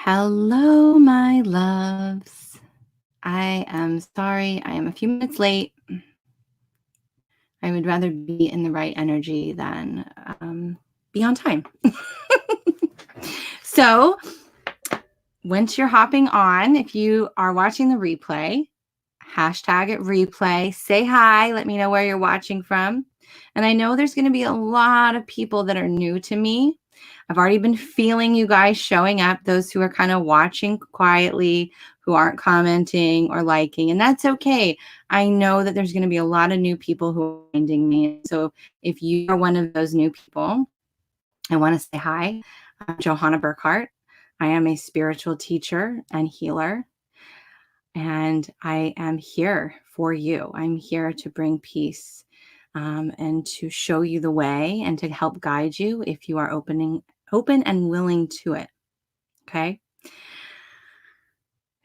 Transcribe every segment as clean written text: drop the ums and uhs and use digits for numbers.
Hello, my loves. I am sorry I am a few minutes late. I would rather be in the right energy than be on time. So, once you're hopping on, if you are watching the replay, hashtag it replay, say hi, let me know where you're watching from. And I know there's going to be a lot of people that are new to me. I've already been feeling you guys showing up, those who are kind of watching quietly, who aren't commenting or liking, and that's okay. I know that there's going to be a lot of new people who are finding me. So if you are one of those new people, I want to say hi. I'm Johanna Burkhardt. I am a spiritual teacher and healer, and I am here for you. I'm here to bring peace and to show you the way and to help guide you if you are open and willing to it. Okay.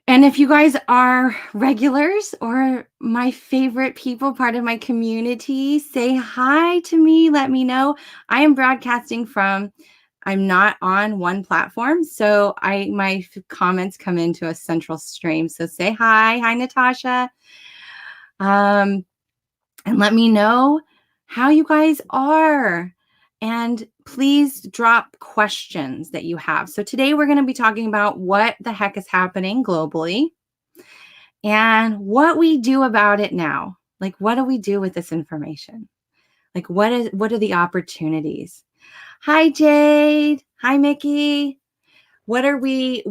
And if you guys are regulars or my favorite people, part of my community, say hi to me. Let me know. I am broadcasting from, I'm not on one platform. So my comments come into a central stream. So say hi. Hi, Natasha. And let me know how you guys are. And please drop questions that you have. So today we're going to be talking about what the heck is happening globally and what we do about it now. Like, what do we do with this information? Like, what are the opportunities? Hi, Jade. Hi, Mickey. What are we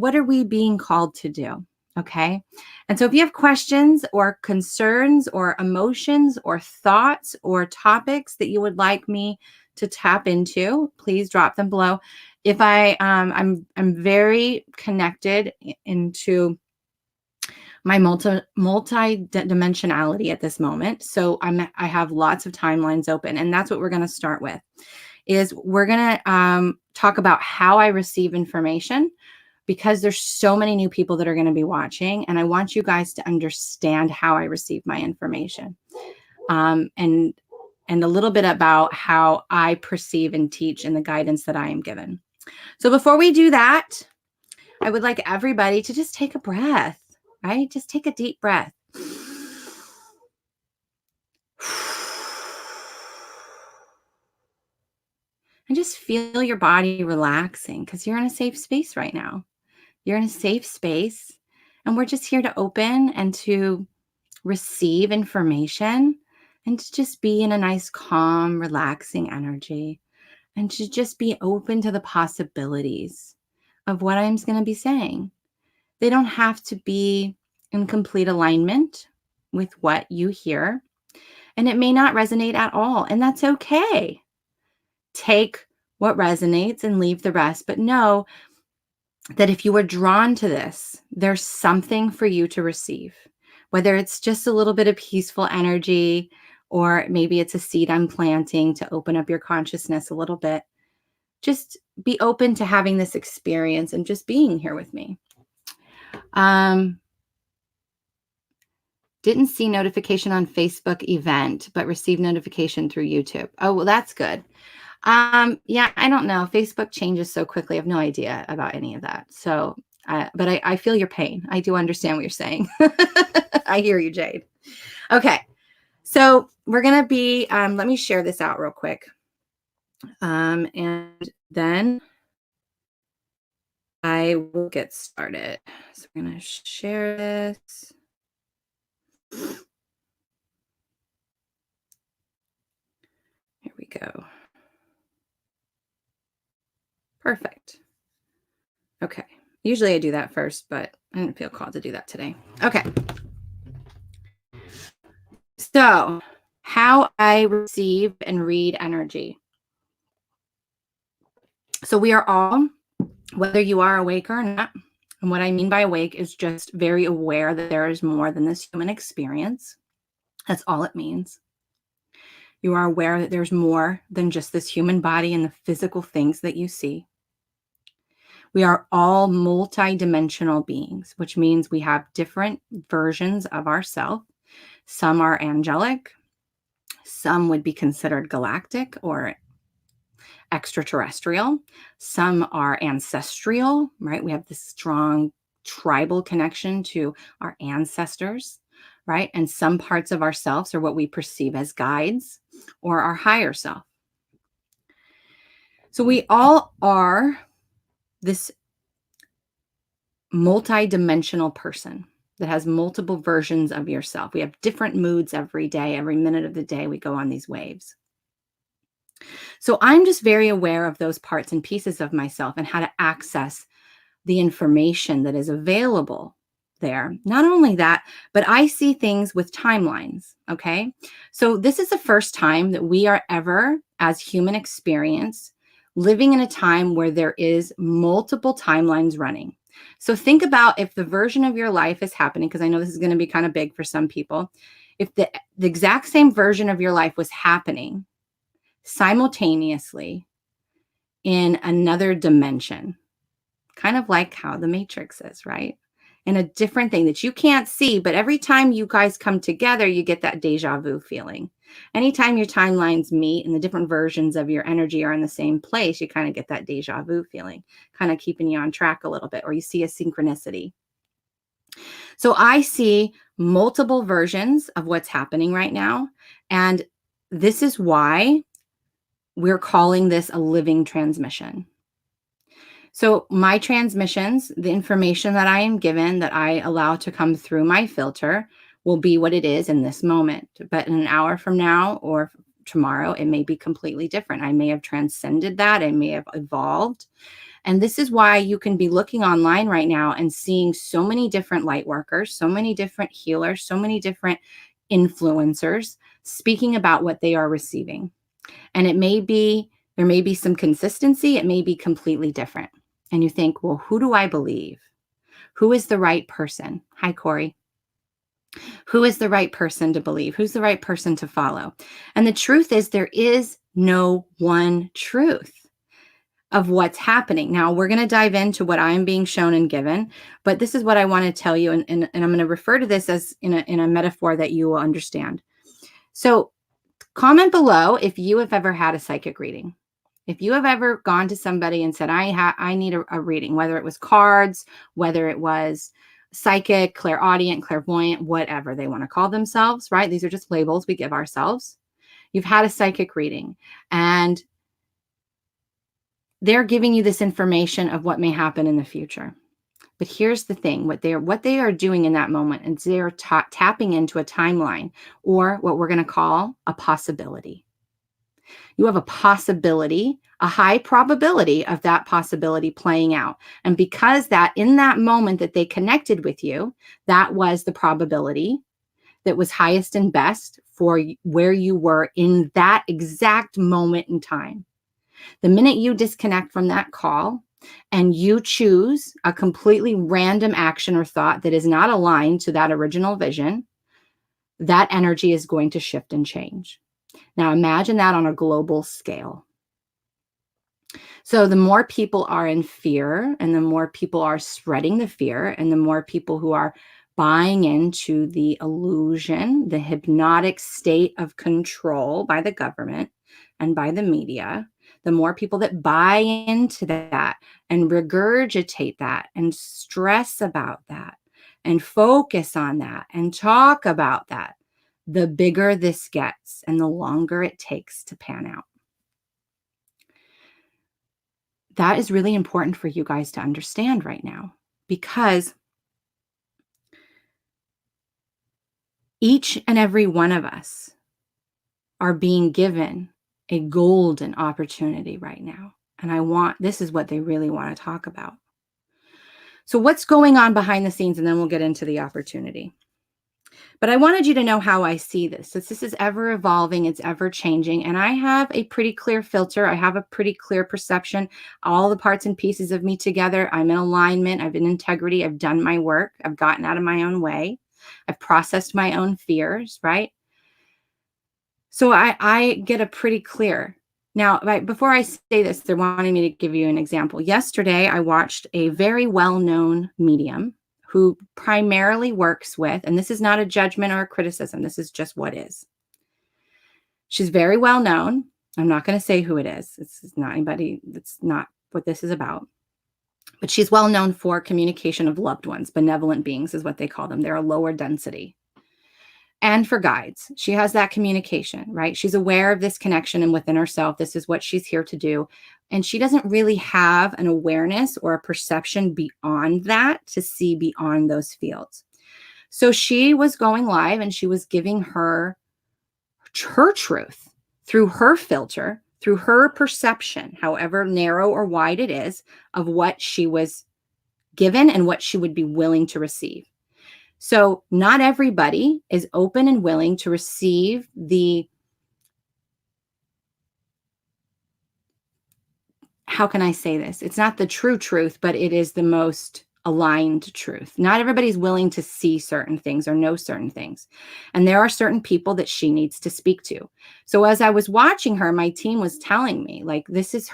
being called to do? Okay. And so if you have questions or concerns or emotions or thoughts or topics that you would like me to tap into, please drop them below. If I'm very connected into my multi-dimensionality at this moment. So I have lots of timelines open, and that's what we're going to start with. Is we're going to talk about how I receive information, because there's so many new people that are going to be watching, and I want you guys to understand how I receive my information, and a little bit about how I perceive and teach and the guidance that I am given. So before we do that, I would like everybody to just take a breath, right? Just take a deep breath. And just feel your body relaxing, because you're in a safe space right now. You're in a safe space, and we're just here to open and to receive information and to just be in a nice, calm, relaxing energy, and to just be open to the possibilities of what I'm going to be saying. They don't have to be in complete alignment with what you hear, and it may not resonate at all, and that's okay. Take what resonates and leave the rest, but know that if you are drawn to this, there's something for you to receive, whether it's just a little bit of peaceful energy, or maybe it's a seed I'm planting to open up your consciousness a little bit. Just be open to having this experience and just being here with me. Didn't see notification on Facebook event, but received notification through YouTube. Oh, well, that's good. Yeah, I don't know. Facebook changes so quickly. I have no idea about any of that. So, but I feel your pain. I do understand what you're saying. I hear you, Jade. Okay. So we're going to be, let me share this out real quick. And then I will get started. So we're going to share this. Here we go. Perfect. Okay. Usually I do that first, but I didn't feel called to do that today. Okay. So, how I receive and read energy. So we are all, whether you are awake or not, and what I mean by awake is just very aware that there is more than this human experience. That's all it means. You are aware that there's more than just this human body and the physical things that you see. We are all multi-dimensional beings, which means we have different versions of ourselves. Some are angelic. Some would be considered galactic, or extraterrestrial. Some are ancestral, right? We have this strong tribal connection to our ancestors, right? And some parts of ourselves are what we perceive as guides or our higher self. So we all are this multi-dimensional person that has multiple versions of yourself. We have different moods every day, every minute of the day we go on these waves. So I'm just very aware of those parts and pieces of myself and how to access the information that is available there. Not only that, but I see things with timelines. Okay. So this is the first time that we are ever, as human experience, living in a time where there is multiple timelines running. So think about if the version of your life is happening, because I know this is going to be kind of big for some people. If the exact same version of your life was happening simultaneously in another dimension, kind of like how the Matrix is, right? And a different thing that you can't see, but every time you guys come together, you get that deja vu feeling. Anytime your timelines meet and the different versions of your energy are in the same place, you kind of get that deja vu feeling, kind of keeping you on track a little bit, or you see a synchronicity. So I see multiple versions of what's happening right now. And this is why we're calling this a living transmission. So my transmissions, the information that I am given that I allow to come through my filter will be what it is in this moment. But in an hour from now or tomorrow, it may be completely different. I may have transcended that. I may have evolved. And this is why you can be looking online right now and seeing so many different light workers, so many different healers, so many different influencers speaking about what they are receiving. And there may be some consistency. It may be completely different. And you think, well, who do I believe? Who is the right person? Hi, Corey. Who is the right person to believe? Who's the right person to follow? And the truth is, there is no one truth of what's happening. Now, we're going to dive into what I'm being shown and given, but this is what I want to tell you. And I'm going to refer to this as in a metaphor that you will understand. So comment below if you have ever had a psychic reading. If you have ever gone to somebody and said, I need a reading, whether it was cards, whether it was psychic, clairaudient, clairvoyant, whatever they want to call themselves, right? These are just labels we give ourselves. You've had a psychic reading and they're giving you this information of what may happen in the future. But here's the thing, what they are doing in that moment is they're tapping into a timeline or what we're going to call a possibility. You have a possibility, a high probability of that possibility playing out. And because that in that moment that they connected with you, that was the probability that was highest and best for where you were in that exact moment in time. The minute you disconnect from that call and you choose a completely random action or thought that is not aligned to that original vision, that energy is going to shift and change. Now imagine that on a global scale. So the more people are in fear and the more people are spreading the fear and the more people who are buying into the illusion, the hypnotic state of control by the government and by the media, the more people that buy into that and regurgitate that and stress about that and focus on that and talk about that, the bigger this gets and the longer it takes to pan out. That is really important for you guys to understand right now, because each and every one of us are being given a golden opportunity right now. And this is what they really want to talk about. So what's going on behind the scenes? And then we'll get into the opportunity. But I wanted you to know how I see this. So this is ever evolving, it's ever changing. And I have a pretty clear filter. I have a pretty clear perception. All the parts and pieces of me together. I'm in alignment. I've been integrity. I've done my work. I've gotten out of my own way. I've processed my own fears, right? So I get a pretty clear. Now, before I say this, they're wanting me to give you an example. Yesterday, I watched a very well-known medium who primarily works with, and this is not a judgment or a criticism, this is just what is. She's very well known. I'm not going to say who it is. It's not anybody. That's not what this is about. But she's well known for communication of loved ones. Benevolent beings is what they call them. They're a lower density. And for guides, she has that communication, right? She's aware of this connection and within herself, this is what she's here to do. And she doesn't really have an awareness or a perception beyond that to see beyond those fields. So she was going live and she was giving her truth through her filter, through her perception, however narrow or wide it is, of what she was given and what she would be willing to receive. So not everybody is open and willing to receive the, how can I say this? It's not the true truth, but it is the most aligned truth. Not everybody's willing to see certain things or know certain things. And there are certain people that she needs to speak to. So as I was watching her, my team was telling me, like, this is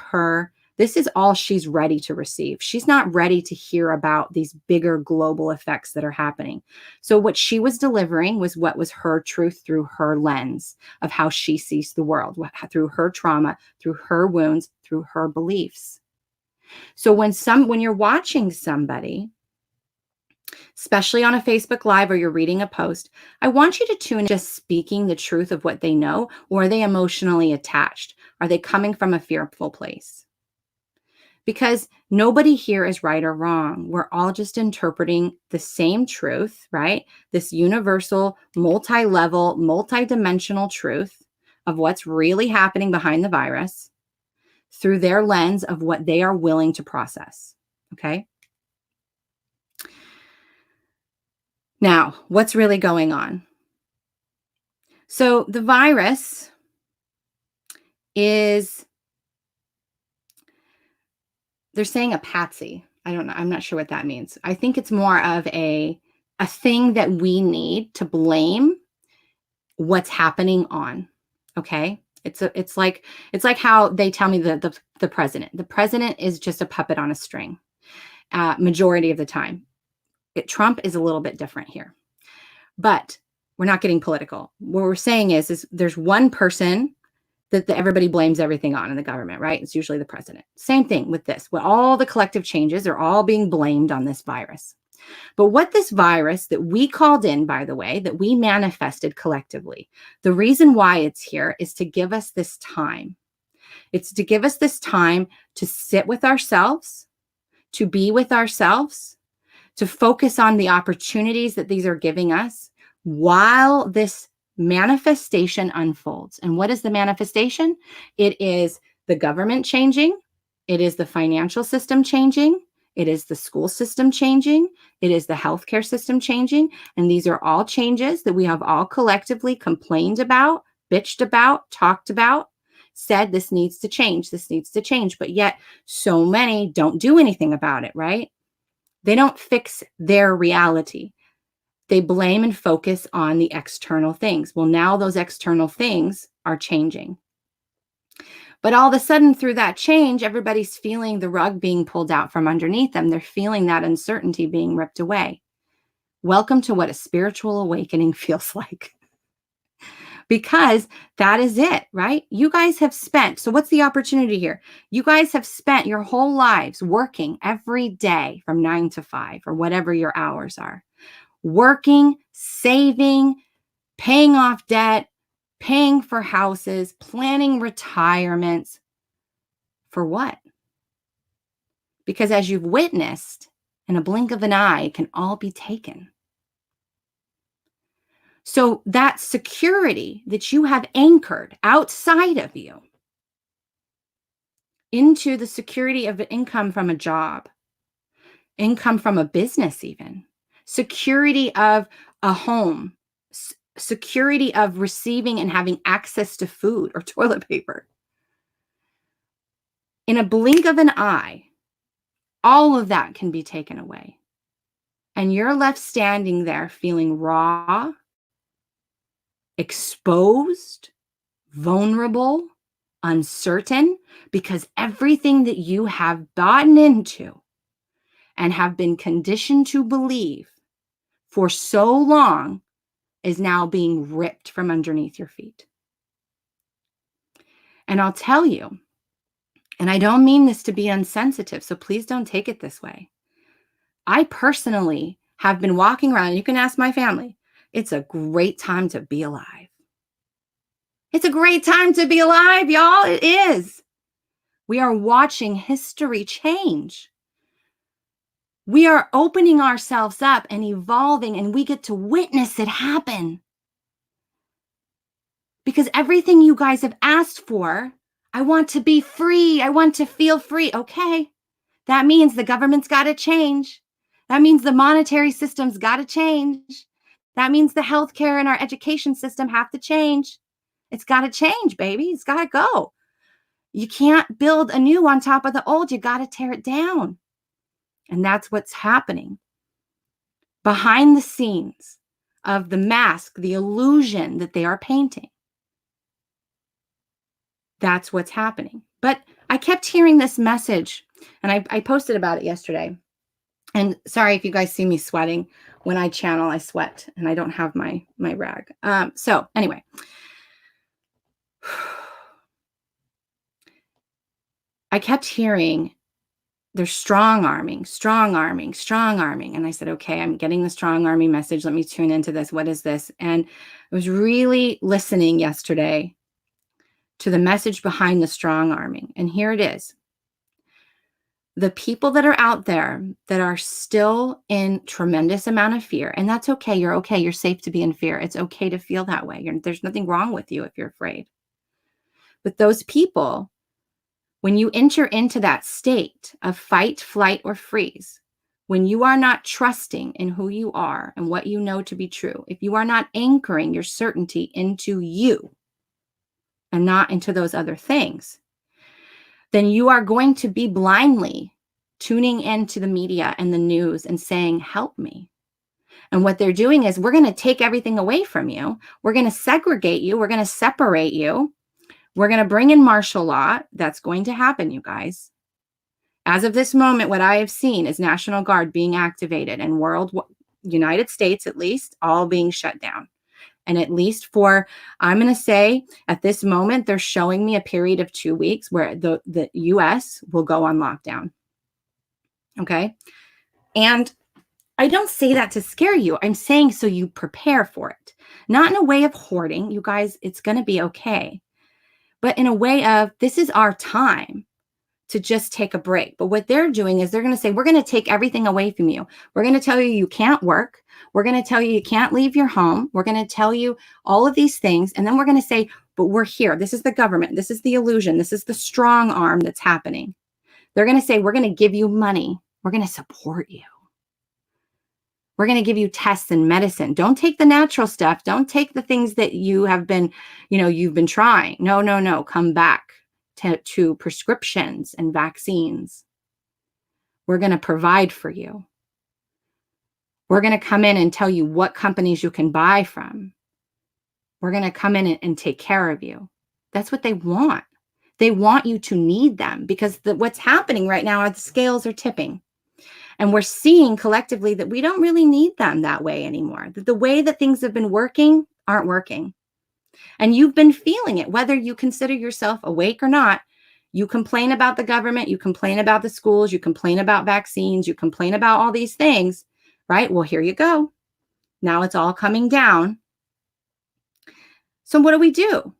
all she's ready to receive. She's not ready to hear about these bigger global effects that are happening. So what she was delivering was what was her truth through her lens of how she sees the world, through her trauma, through her wounds, through her beliefs. So when you're watching somebody, especially on a Facebook Live or you're reading a post, I want you to tune in, just speaking the truth of what they know, or are they emotionally attached? Are they coming from a fearful place? Because nobody here is right or wrong. We're all just interpreting the same truth, right? This universal, multi-level, multi-dimensional truth of what's really happening behind the virus through their lens of what they are willing to process, okay? Now, what's really going on? So the virus is, they're saying a patsy. I don't know. I'm not sure what that means. I think it's more of a thing that we need to blame what's happening on, okay? It's like how they tell me the president. The president is just a puppet on a string, majority of the time. Trump is a little bit different here, but we're not getting political. What we're saying is there's one person that everybody blames everything on in the government, right? It's usually the president. Same thing with this. When all the collective changes are all being blamed on this virus. But what this virus that we called in, by the way, that we manifested collectively, the reason why it's here is to give us this time. It's to give us this time to sit with ourselves, to be with ourselves, to focus on the opportunities that these are giving us while this manifestation unfolds. And what is the manifestation? It is the government changing. It is the financial system changing. It is the school system changing. It is the healthcare system changing. And these are all changes that we have all collectively complained about, bitched about, talked about, said this needs to change. This needs to change. But yet so many don't do anything about it, right? They don't fix their reality. They blame and focus on the external things. Well, now those external things are changing. But all of a sudden, through that change, everybody's feeling the rug being pulled out from underneath them. They're feeling that uncertainty being ripped away. Welcome to what a spiritual awakening feels like. Because that is it, right? You guys have spent, so what's the opportunity here? You guys have spent your whole lives working every day from 9 to 5 or whatever your hours are. Working, saving, paying off debt, paying for houses, planning retirements. For what? Because as you've witnessed, in a blink of an eye, it can all be taken. So that security that you have anchored outside of you into the security of income from a job, income from a business even, security of a home, security of receiving and having access to food or toilet paper. In a blink of an eye, all of that can be taken away. And you're left standing there feeling raw, exposed, vulnerable, uncertain, because everything that you have bought into and have been conditioned to believe for so long is now being ripped from underneath your feet. And I'll tell you, and I don't mean this to be insensitive, so please don't take it this way. I personally have been walking around, you can ask my family, it's a great time to be alive. It's a great time to be alive, y'all. It is. We are watching history change. We are opening ourselves up and evolving, and we get to witness it happen. Because everything you guys have asked for, I want to be free. I want to feel free. Okay. That means the government's got to change. That means the monetary system's got to change. That means the healthcare and our education system have to change. It's got to change, baby. It's got to go. You can't build a new on top of the old. You got to tear it down. And that's what's happening. Behind the scenes of the mask, the illusion that they are painting. That's what's happening. But I kept hearing this message, and I posted about it yesterday. And sorry if you guys see me sweating. When I channel, I sweat, and I don't have my rag. So anyway. I kept hearing they're strong arming. And I said, okay, I'm getting the strong arming message. Let me tune into this. What is this? And I was really listening yesterday to the message behind the strong arming. And here it is. The people that are out there that are still in tremendous amount of fear, and that's okay. You're okay. You're safe to be in fear. It's okay to feel that way. There's nothing wrong with you if you're afraid. But those people, when you enter into that state of fight, flight, or freeze, when you are not trusting in who you are and what you know to be true, if you are not anchoring your certainty into you and not into those other things, then you are going to be blindly tuning into the media and the news and saying, help me. And what they're doing is we're going to take everything away from you. We're going to segregate you. We're going to separate you. We're going to bring in martial law. That's going to happen, you guys. As of this moment, what I have seen is National Guard being activated and United States, at least, all being shut down. And at least for, I'm going to say at this moment, they're showing me a period of 2 weeks where the US will go on lockdown. Okay. And I don't say that to scare you. I'm saying so you prepare for it. Not in a way of hoarding, you guys, it's going to be okay. But in a way of, this is our time to just take a break. But what they're doing is they're going to say, we're going to take everything away from you. We're going to tell you you can't work. We're going to tell you you can't leave your home. We're going to tell you all of these things. And then we're going to say, but we're here. This is the government. This is the illusion. This is the strong arm that's happening. They're going to say, we're going to give you money. We're going to support you. We're going to give you tests and medicine. Don't take the natural stuff. Don't take the things that you have been, you've been trying. No. Come back to prescriptions and vaccines. We're going to provide for you. We're going to come in and tell you what companies you can buy from. We're going to come in and take care of you. That's what they want. They want you to need them because what's happening right now are the scales are tipping. And we're seeing collectively that we don't really need them that way anymore. That the way that things have been working aren't working. And you've been feeling it, whether you consider yourself awake or not. You complain about the government, you complain about the schools, you complain about vaccines, you complain about all these things, right? Well, here you go. Now it's all coming down. So what do?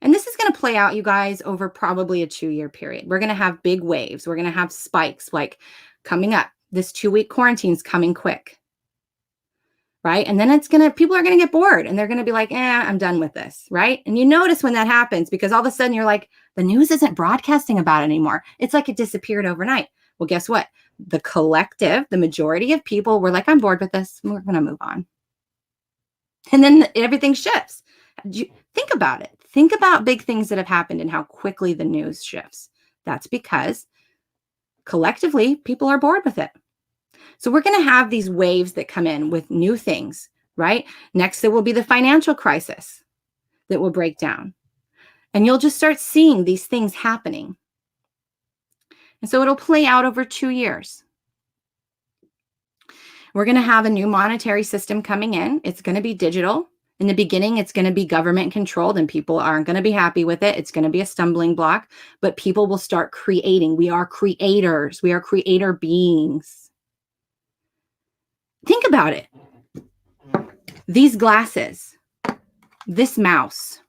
And this is going to play out, you guys, over probably a 2-year period. We're going to have big waves. We're going to have spikes like coming up. This 2-week quarantine's coming quick. Right? And then people are going to get bored and they're going to be like, I'm done with this. Right? And you notice when that happens because all of a sudden you're like, the news isn't broadcasting about it anymore. It's like it disappeared overnight. Well, guess what? The collective, the majority of people were like, I'm bored with this. We're going to move on. And then everything shifts. Think about it. Think about big things that have happened and how quickly the news shifts. That's because collectively, people are bored with it. So we're going to have these waves that come in with new things, right? Next, there will be the financial crisis that will break down. And you'll just start seeing these things happening. And so it'll play out over 2 years. We're going to have a new monetary system coming in. It's going to be digital. In the beginning, it's going to be government controlled and people aren't going to be happy with it. It's going to be a stumbling block, but people will start creating. We are creators. We are creator beings. Think about it. These glasses, this mouse,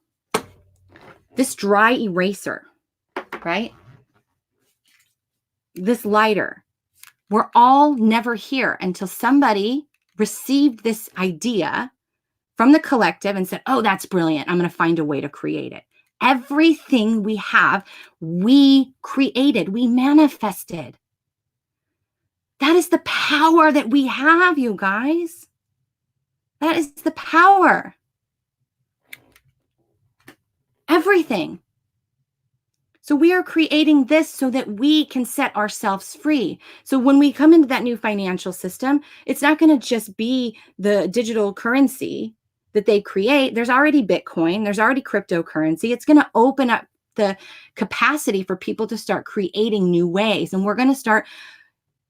this dry eraser, right? This lighter. We're all never here until somebody received this idea from the collective and said, oh, that's brilliant. I'm going to find a way to create it. Everything we have, we created, we manifested. That is the power that we have, you guys. That is the power. Everything. So we are creating this so that we can set ourselves free. So when we come into that new financial system, it's not going to just be the digital currency that they create. There's already Bitcoin. There's already cryptocurrency. It's going to open up the capacity for people to start creating new ways. And we're going to start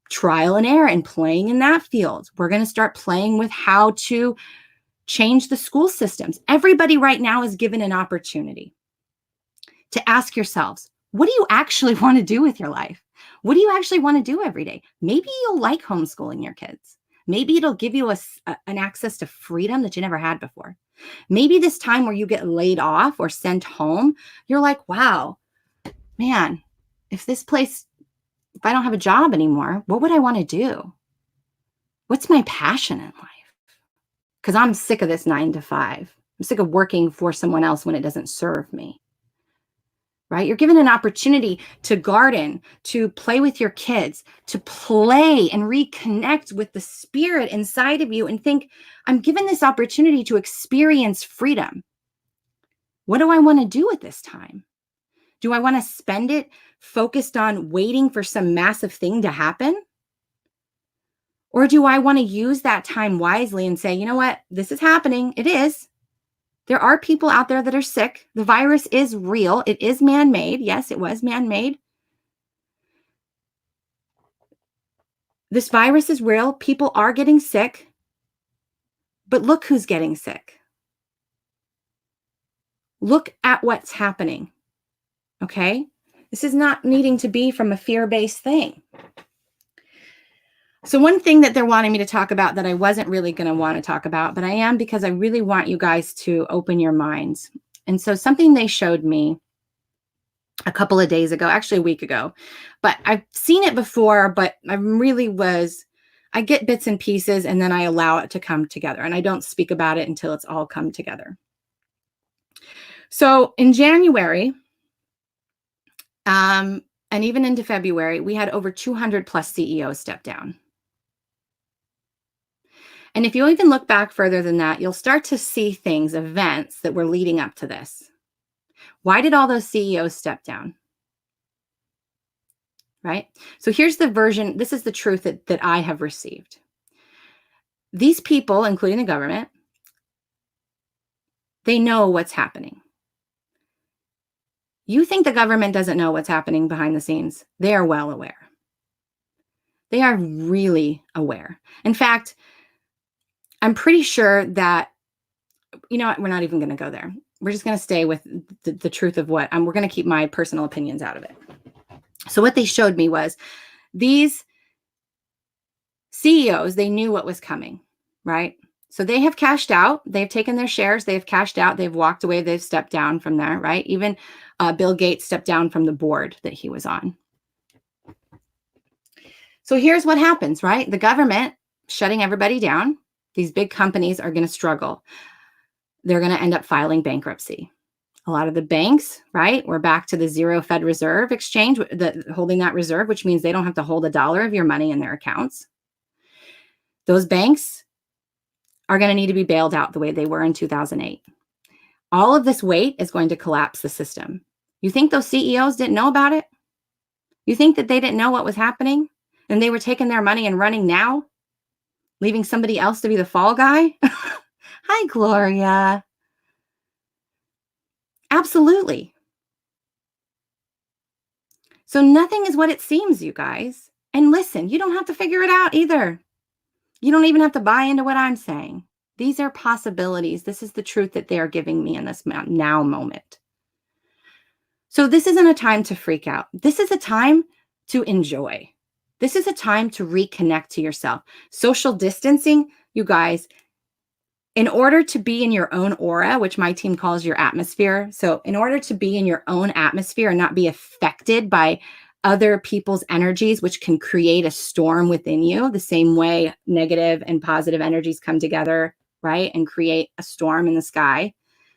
trial and error and playing in that field. We're going to start playing with how to change the school systems. Everybody right now is given an opportunity to ask yourselves, what do you actually want to do with your life? What do you actually want to do every day? Maybe you'll like homeschooling your kids. Maybe it'll give you an access to freedom that you never had before. Maybe this time where you get laid off or sent home, you're like, wow, man, if I don't have a job anymore, what would I want to do? What's my passion in life? Because I'm sick of this 9 to 5. I'm sick of working for someone else when it doesn't serve me. Right? You're given an opportunity to garden, to play with your kids, to play and reconnect with the spirit inside of you and think, I'm given this opportunity to experience freedom. What do I want to do at this time? Do I want to spend it focused on waiting for some massive thing to happen? Or do I want to use that time wisely and say, you know what? This is happening. It is. There are people out there that are sick. The virus is real. It is man-made. Yes, it was man-made. This virus is real. People are getting sick. But look who's getting sick. Look at what's happening. Okay? This is not needing to be from a fear-based thing. So one thing that they're wanting me to talk about that I wasn't really going to want to talk about, but I am because I really want you guys to open your minds. And so something they showed me a couple of days ago, actually a week ago, but I've seen it before, but I get bits and pieces and then I allow it to come together and I don't speak about it until it's all come together. So in January, and even into February, we had over 200 plus CEOs step down. And if you even look back further than that, you'll start to see events that were leading up to this. Why did all those CEOs step down? Right? So here's the version. This is the truth that I have received. These people, including the government, they know what's happening. You think the government doesn't know what's happening behind the scenes? They are well aware. They are really aware. In fact, I'm pretty sure that, you know what, we're not even going to go there. We're just going to stay with the truth of what we're going to keep my personal opinions out of it. So what they showed me was these CEOs, they knew what was coming, right? So they have cashed out. They've taken their shares. They've cashed out. They've walked away. They've stepped down from there, right? Even Bill Gates stepped down from the board that he was on. So here's what happens, right? The government shutting everybody down. These big companies are going to struggle. They're going to end up filing bankruptcy. A lot of the banks, right? We're back to the zero Fed Reserve exchange, holding that reserve, which means they don't have to hold $1 of your money in their accounts. Those banks are going to need to be bailed out the way they were in 2008. All of this weight is going to collapse the system. You think those CEOs didn't know about it? You think that they didn't know what was happening and they were taking their money and running now, leaving somebody else to be the fall guy? Hi, Gloria. Absolutely. So nothing is what it seems, you guys. And listen, you don't have to figure it out either. You don't even have to buy into what I'm saying. These are possibilities. This is the truth that they are giving me in this now moment. So this isn't a time to freak out. This is a time to enjoy. This is a time to reconnect to yourself. Social distancing, you guys, in order to be in your own aura, which my team calls your atmosphere. So in order to be in your own atmosphere and not be affected by other people's energies, which can create a storm within you, the same way negative and positive energies come together, right, and create a storm in the sky.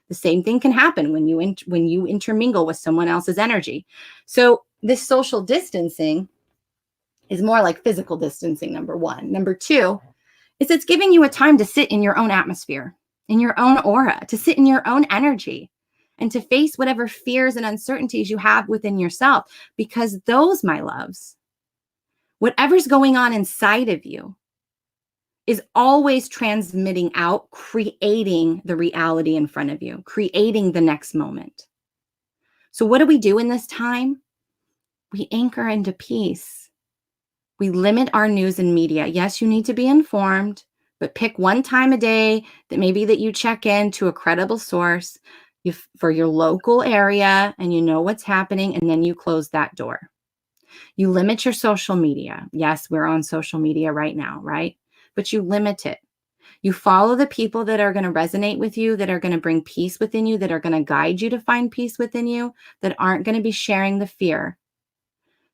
The same thing can happen when you intermingle with someone else's energy. So this social distancing is more like physical distancing, number one. Number two is it's giving you a time to sit in your own atmosphere, in your own aura, to sit in your own energy and to face whatever fears and uncertainties you have within yourself. Because those, my loves, whatever's going on inside of you is always transmitting out, creating the reality in front of you, creating the next moment. So what do we do in this time? We anchor into peace. We limit our news and media. Yes, you need to be informed, but pick one time a day that you check in to a credible source for your local area and you know what's happening, and then you close that door. You limit your social media. Yes, we're on social media right now, right? But you limit it. You follow the people that are going to resonate with you, that are going to bring peace within you, that are going to guide you to find peace within you, that aren't going to be sharing the fear,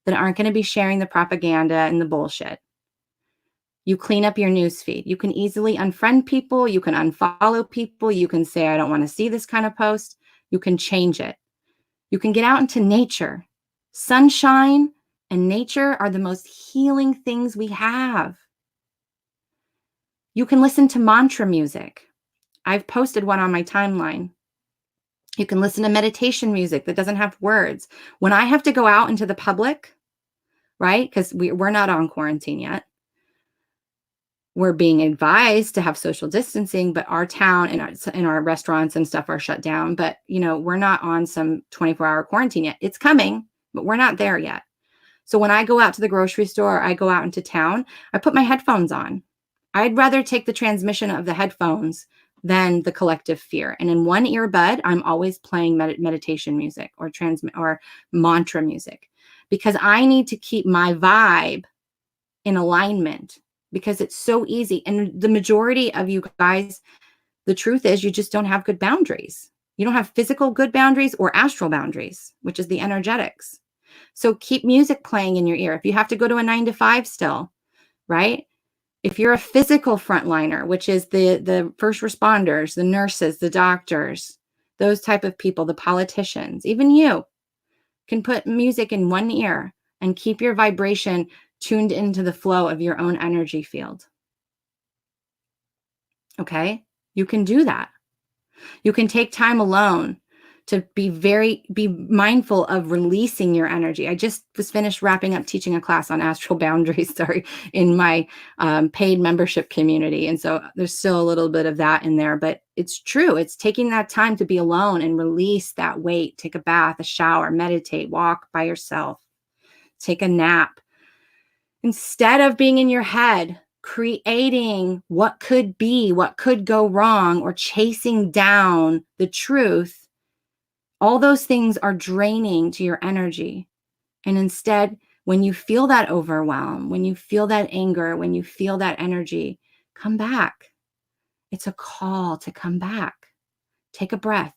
that aren't going to be sharing the propaganda and the bullshit. You clean up your newsfeed. You can easily unfriend people. You can unfollow people. You can say, I don't want to see this kind of post. You can change it. You can get out into nature. Sunshine and nature are the most healing things we have. You can listen to mantra music. I've posted one on my timeline. You can listen to meditation music that doesn't have words. When I have to go out into the public, right? Because we're not on quarantine yet. We're being advised to have social distancing, but our town and our restaurants and stuff are shut down. But, we're not on some 24-hour quarantine yet. It's coming, but we're not there yet. So when I go out to the grocery store, I go out into town, I put my headphones on. I'd rather take the transmission of the headphones than the collective fear. And in one earbud, I'm always playing meditation music or mantra music, because I need to keep my vibe in alignment, because it's so easy. And the majority of you guys, the truth is you just don't have good boundaries. You don't have physical good boundaries or astral boundaries, which is the energetics. So keep music playing in your ear. If you have to go to a 9 to 5 still, right? If you're a physical frontliner, which is the first responders, the nurses, the doctors, those type of people, the politicians, even you can put music in one ear and keep your vibration tuned into the flow of your own energy field. Okay? You can do that. You can take time alone to be mindful of releasing your energy. I just was finished wrapping up teaching a class on astral boundaries, in my paid membership community. And so there's still a little bit of that in there, but it's true. It's taking that time to be alone and release that weight, take a bath, a shower, meditate, walk by yourself, take a nap. Instead of being in your head, creating what could be, what could go wrong, or chasing down the truth, all those things are draining to your energy. And instead, when you feel that overwhelm, when you feel that anger, when you feel that energy, come back. It's a call to come back. Take a breath.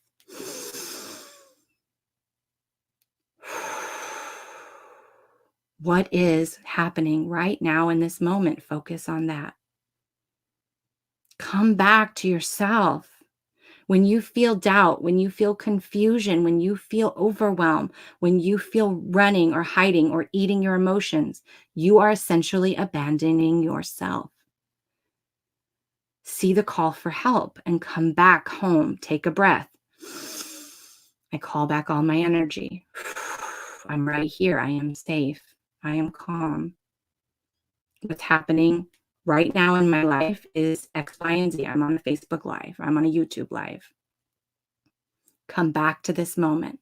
What is happening right now in this moment? Focus on that. Come back to yourself. When you feel doubt, when you feel confusion, when you feel overwhelm, when you feel running or hiding or eating your emotions, you are essentially abandoning yourself. See the call for help and come back home. Take a breath. I call back all my energy. I'm right here. I am safe. I am calm. What's happening right now in my life is X, Y, and Z. I'm on a Facebook Live. I'm on a YouTube Live. Come back to this moment.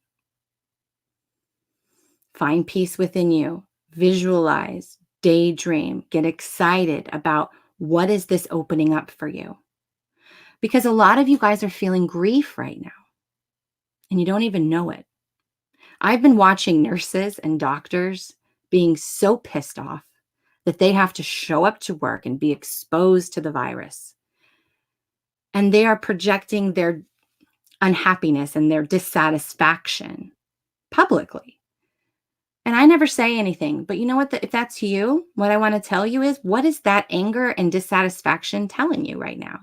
Find peace within you. Visualize, daydream, get excited about what is this opening up for you. because a lot of you guys are feeling grief right now and you don't even know it. I've been watching nurses and doctors being so pissed off that they have to show up to work and be exposed to the virus. And they are projecting their unhappiness and their dissatisfaction publicly. And I never say anything, but you know what? If that's you, what I want to tell you is, what is that anger and dissatisfaction telling you right now?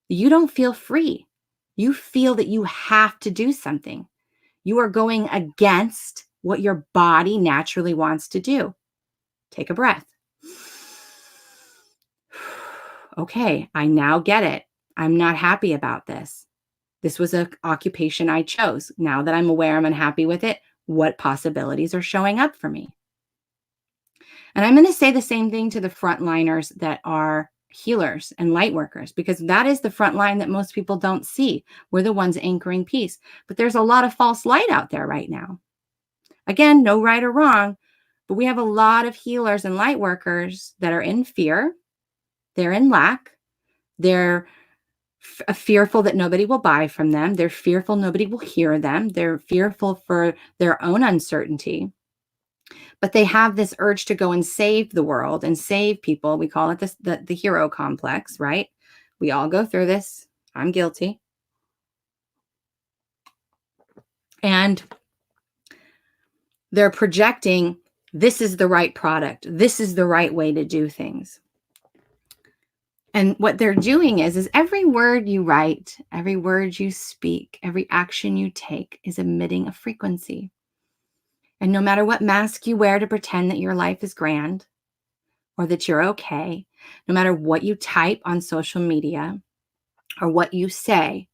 You don't feel free. You feel that you have to do something. You are going against what your body naturally wants to do. Take a breath. Okay, I now get it. I'm not happy about this. This was an occupation I chose. Now that I'm aware I'm unhappy with it, what possibilities are showing up for me? And I'm going to say the same thing to the frontliners that are healers and light workers, because that is the front line that most people don't see. We're the ones anchoring peace. But there's a lot of false light out there right now. Again, no right or wrong, but we have a lot of healers and light workers that are in fear. They're in lack. They're fearful that nobody will buy from them. They're fearful nobody will hear them. They're fearful for their own uncertainty. But they have this urge to go and save the world and save people. We call it the hero complex, right? We all go through this. I'm guilty. And they're projecting, this is the right product. This is the right way to do things. And what they're doing is every word you write, every word you speak, every action you take is emitting a frequency. And no matter what mask you wear to pretend that your life is grand or that you're okay, no matter what you type on social media or what you say,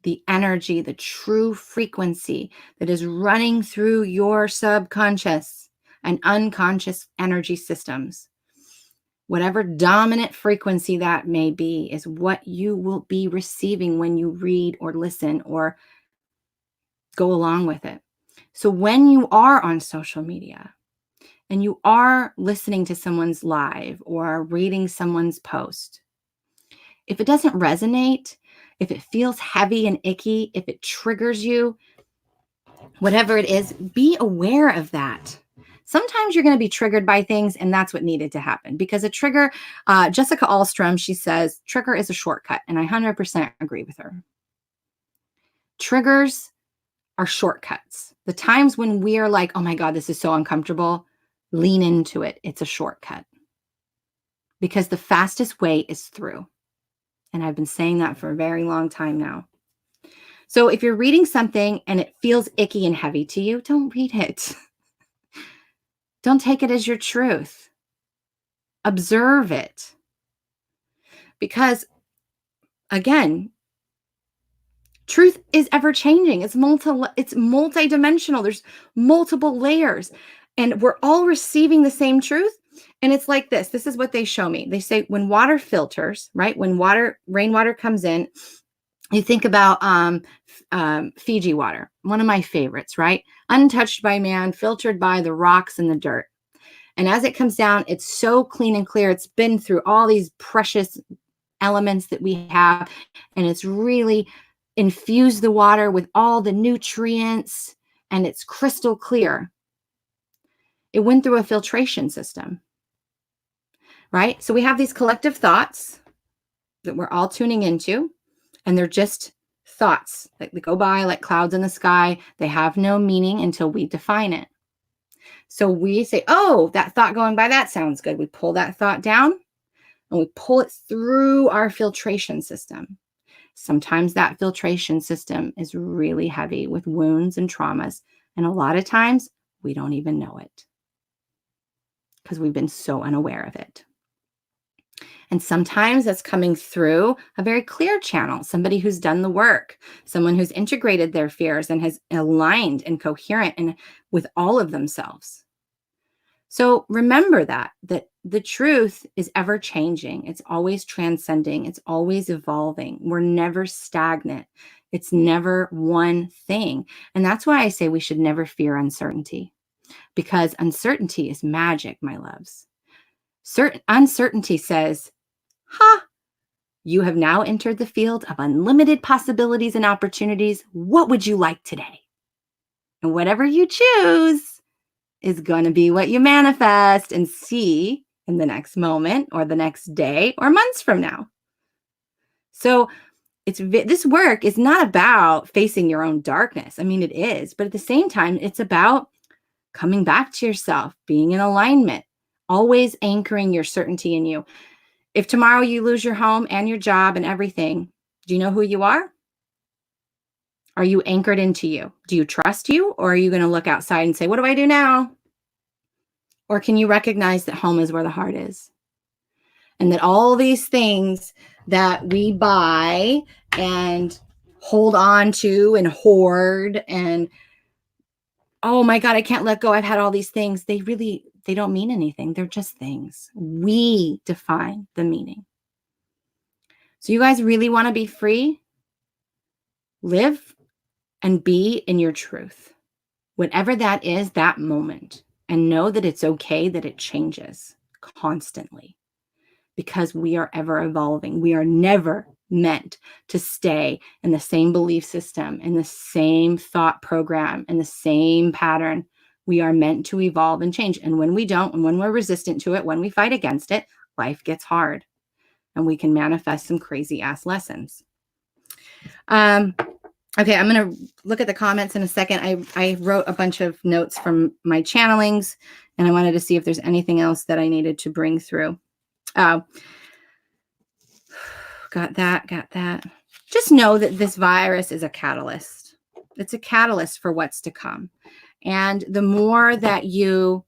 the energy, the true frequency that is running through your subconscious and unconscious energy systems, whatever dominant frequency that may be, is what you will be receiving when you read or listen or go along with it. So when you are on social media and you are listening to someone's live or reading someone's post, if it doesn't resonate, if it feels heavy and icky, if it triggers you, whatever it is, be aware of that. Sometimes you're going to be triggered by things, and that's what needed to happen. Because a trigger, Jessica Ahlstrom, she says, trigger is a shortcut. And I 100% agree with her. Triggers are shortcuts. The times when we are like, oh my God, this is so uncomfortable, lean into it. It's a shortcut. Because the fastest way is through. And I've been saying that for a very long time now. So if you're reading something and it feels icky and heavy to you, don't read it. Don't take it as your truth. Observe it. Because, again, truth is ever changing. It's multidimensional. There's multiple layers. And we're all receiving the same truth. And it's like this. This is what they show me. They say when water filters, right? When rainwater comes in, you think about Fiji water, one of my favorites, right? Untouched by man, filtered by the rocks and the dirt. And as it comes down, it's so clean and clear. It's been through all these precious elements that we have, and it's really infused the water with all the nutrients, and it's crystal clear. It went through a filtration system, right? So we have these collective thoughts that we're all tuning into, and they're just thoughts that go by like clouds in the sky. They have no meaning until we define it. So we say, oh, that thought going by, that sounds good. We pull that thought down and we pull it through our filtration system. Sometimes that filtration system is really heavy with wounds and traumas. And a lot of times we don't even know it because we've been so unaware of it. And sometimes that's coming through a very clear channel, somebody who's done the work, someone who's integrated their fears and has aligned and coherent and with all of themselves. So remember that the truth is ever changing. It's always transcending. It's always evolving. We're never stagnant. It's never one thing. And that's why I say we should never fear uncertainty, because uncertainty is magic, my loves. Uncertainty says, You have now entered the field of unlimited possibilities and opportunities. What would you like today? And whatever you choose is going to be what you manifest and see in the next moment or the next day or months from now. So this work is not about facing your own darkness. I mean, it is, but at the same time, it's about coming back to yourself, being in alignment, always anchoring your certainty in you. If tomorrow you lose your home and your job and everything, do you know who you are? Are you anchored into you? Do you trust you? Or are you going to look outside and say, what do I do now? Or can you recognize that home is where the heart is? And that all these things that we buy and hold on to and hoard and, oh my God, I can't let go. I've had all these things. They don't mean anything. They're just things. We define the meaning. So you guys really want to be free? Live and be in your truth. Whatever that is, that moment. And know that it's okay that it changes constantly. Because we are ever evolving. We are never meant to stay in the same belief system, in the same thought program, in the same pattern. We are meant to evolve and change. And when we don't, and when we're resistant to it, when we fight against it, life gets hard. And we can manifest some crazy ass lessons. Okay, I'm going to look at the comments in a second. I wrote a bunch of notes from my channelings, and I wanted to see if there's anything else that I needed to bring through. Got that. Just know that this virus is a catalyst. It's a catalyst for what's to come. And the more that you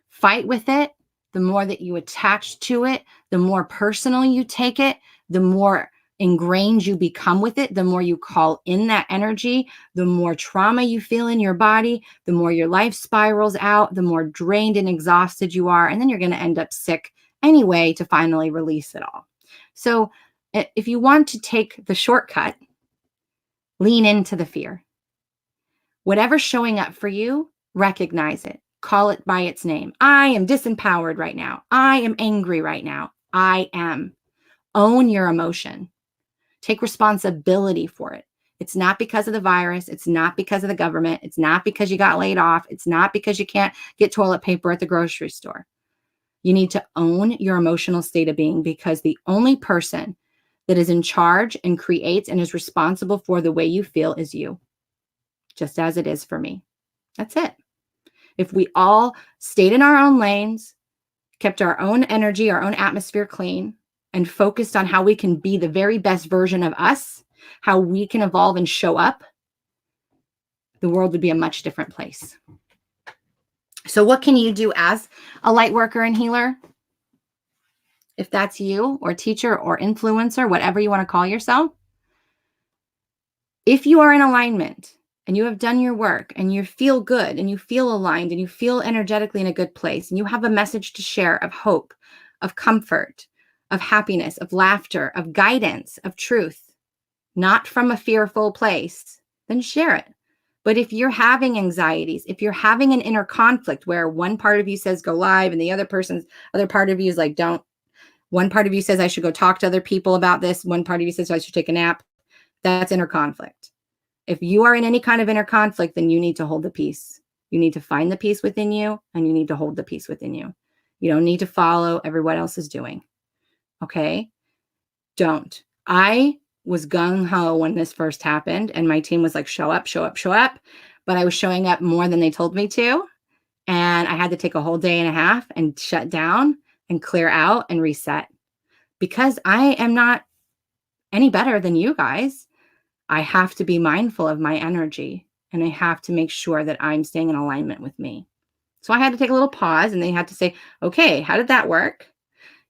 fight with it, the more that you attach to it, the more personal you take it, the more ingrained you become with it, the more you call in that energy, the more trauma you feel in your body, the more your life spirals out, the more drained and exhausted you are. And then you're going to end up sick anyway to finally release it all. So if you want to take the shortcut, lean into the fear. Whatever's showing up for you, recognize it. Call it by its name. I am disempowered right now. I am angry right now. I am. Own your emotion. Take responsibility for it. It's not because of the virus. It's not because of the government. It's not because you got laid off. It's not because you can't get toilet paper at the grocery store. You need to own your emotional state of being, because the only person that is in charge and creates and is responsible for the way you feel is you, just as it is for me. That's it. If we all stayed in our own lanes, kept our own energy, our own atmosphere clean, and focused on how we can be the very best version of us, how we can evolve and show up, the world would be a much different place. So what can you do as a light worker and healer? If that's you, or teacher, or influencer, whatever you want to call yourself, if you are in alignment and you have done your work and you feel good and you feel aligned and you feel energetically in a good place and you have a message to share of hope, of comfort, of happiness, of laughter, of guidance, of truth, not from a fearful place, then share it. But if you're having anxieties, if you're having an inner conflict where one part of you says go live and the other part of you is like, don't. One part of you says I should go talk to other people about this. One part of you says I should take a nap. That's inner conflict. If you are in any kind of inner conflict, then you need to hold the peace. You need to find the peace within you, and you need to hold the peace within you. You don't need to follow everyone else is doing. Okay? Don't. I was gung-ho when this first happened, and my team was like, show up, show up, show up. But I was showing up more than they told me to. And I had to take a whole day and a half and shut down and clear out and reset, because I am not any better than you guys. I have to be mindful of my energy, and I have to make sure that I'm staying in alignment with me. So I had to take a little pause, and they had to say, okay, how did that work?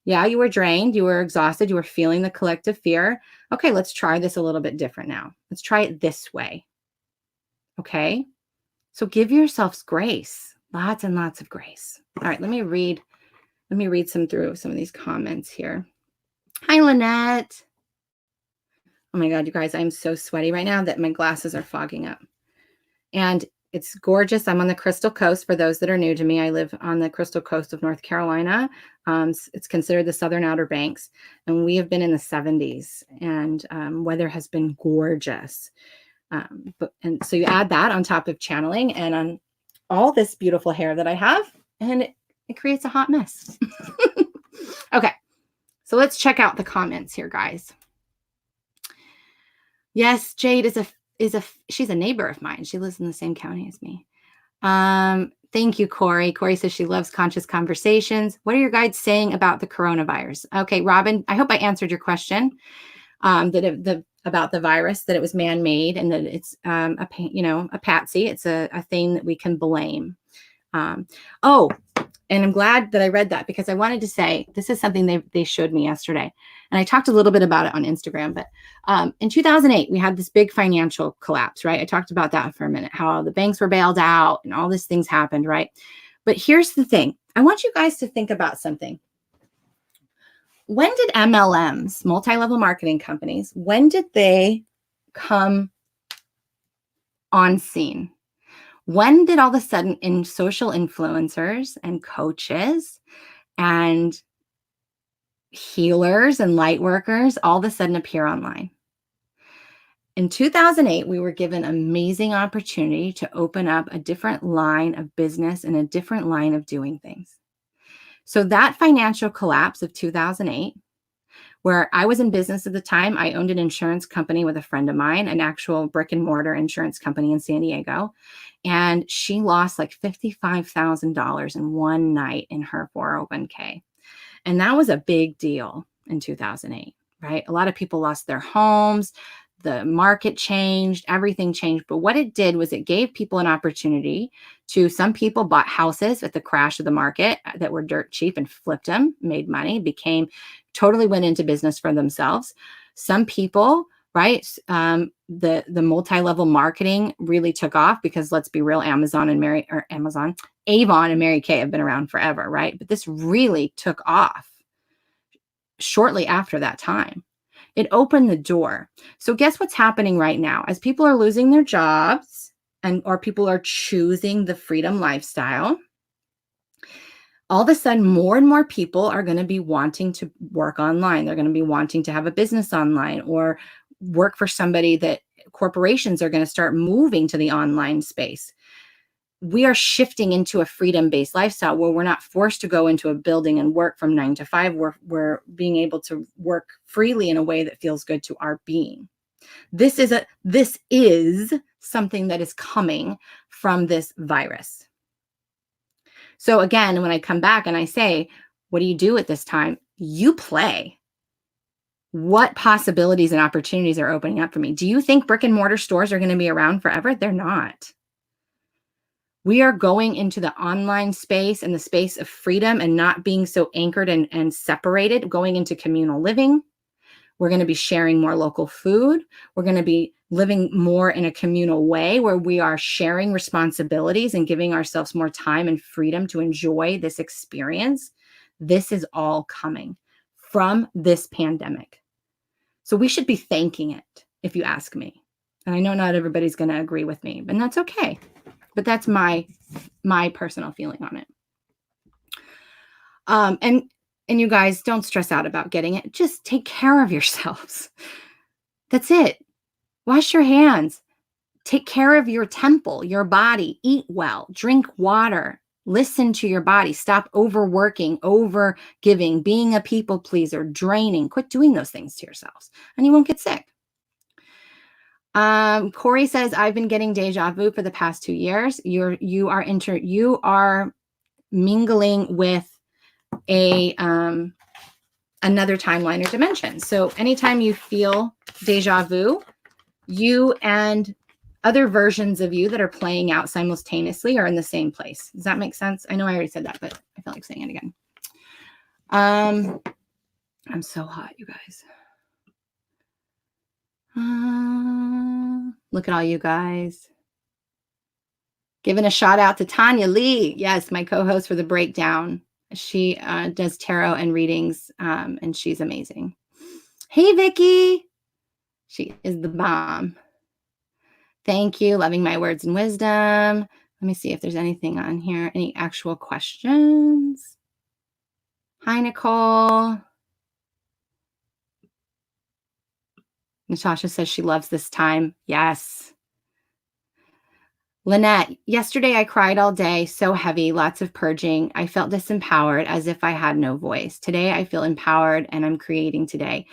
Yeah, you were drained, you were exhausted, you were feeling the collective fear. Okay, let's try this a little bit different now. Let's try it this way. Okay? So give yourselves grace, lots and lots of grace. All right, let me read through some of these comments here. Hi, Lynette. Oh my God, you guys, I'm so sweaty right now that my glasses are fogging up. And It's gorgeous. I'm on the Crystal Coast. For those that are new to me, I live on the Crystal Coast of North Carolina. It's considered the Southern Outer Banks, and we have been in the 70s, and weather has been gorgeous. And so you add that on top of channeling and on all this beautiful hair that I have, and it creates a hot mess. Okay, so let's check out the comments here, guys. Yes, Jade she's a neighbor of mine. She lives in the same county as me. Thank you, Corey. Corey says she loves conscious conversations. What are your guides saying about the coronavirus? Okay, Robin, I hope I answered your question. About the virus, that it was man-made and that it's a patsy. It's a thing that we can blame. And I'm glad that I read that, because I wanted to say this is something they showed me yesterday. And I talked a little bit about it on Instagram. But in 2008, we had this big financial collapse, right? I talked about that for a minute, how the banks were bailed out and all these things happened, right? But here's the thing. I want you guys to think about something. When did MLMs, multi-level marketing companies, when did they come on scene? When did all of a sudden social influencers and coaches and healers and light workers all of a sudden appear online? In 2008, we were given an amazing opportunity to open up a different line of business and a different line of doing things. So that financial collapse of 2008, where I was in business at the time, I owned an insurance company with a friend of mine, an actual brick and mortar insurance company in San Diego. And she lost like $55,000 in one night in her 401k. And that was a big deal in 2008, right? A lot of people lost their homes. The market changed, everything changed. But what it did was it gave people an opportunity to, some people bought houses at the crash of the market that were dirt cheap and flipped them, made money, totally went into business for themselves. Some people, right? The multi-level marketing really took off, because let's be real, Avon and Mary Kay have been around forever, right? But this really took off shortly after that time. It opened the door. So guess what's happening right now? As people are losing their jobs or people are choosing the freedom lifestyle, all of a sudden, more and more people are going to be wanting to work online. They're going to be wanting to have a business online or work for somebody. That corporations are going to start moving to the online space. We are shifting into a freedom-based lifestyle where we're not forced to go into a building and work from 9 to 5. We're being able to work freely in a way that feels good to our being. This is something that is coming from this virus. So again, when I come back and I say, what do you do at this time? You play. What possibilities and opportunities are opening up for me? Do you think brick and mortar stores are going to be around forever? They're not. We are going into the online space and the space of freedom and not being so anchored and separated, going into communal living. We're going to be sharing more local food. We're going to be living more in a communal way where we are sharing responsibilities and giving ourselves more time and freedom to enjoy this experience. This is all coming from this pandemic. So we should be thanking it, if you ask me. And I know not everybody's going to agree with me, but that's okay. But that's my personal feeling on it. And you guys, don't stress out about getting it. Just take care of yourselves. That's it. Wash your hands. Take care of your temple, your body. Eat well. Drink water. Listen to your body. Stop overworking, overgiving, being a people pleaser, draining. Quit doing those things to yourselves, and you won't get sick. Corey says, I've been getting deja vu for the past 2 years. You are mingling with another timeline or dimension. So anytime you feel deja vu, you and other versions of you that are playing out simultaneously are in the same place. Does that make sense? I know I already said that, but I felt like saying it again. I'm so hot, you guys. Look at all you guys. Giving a shout out to Tanya Lee. Yes, my co-host for the breakdown. She does tarot and readings, and she's amazing. Hey, Vicky. She is the bomb. Thank you. Loving my words and wisdom. Let me see if there's anything on here. Any actual questions? Hi, Nicole. Natasha says she loves this time. Yes. Lynette, yesterday I cried all day, so heavy, lots of purging. I felt disempowered as if I had no voice. Today I feel empowered and I'm creating today.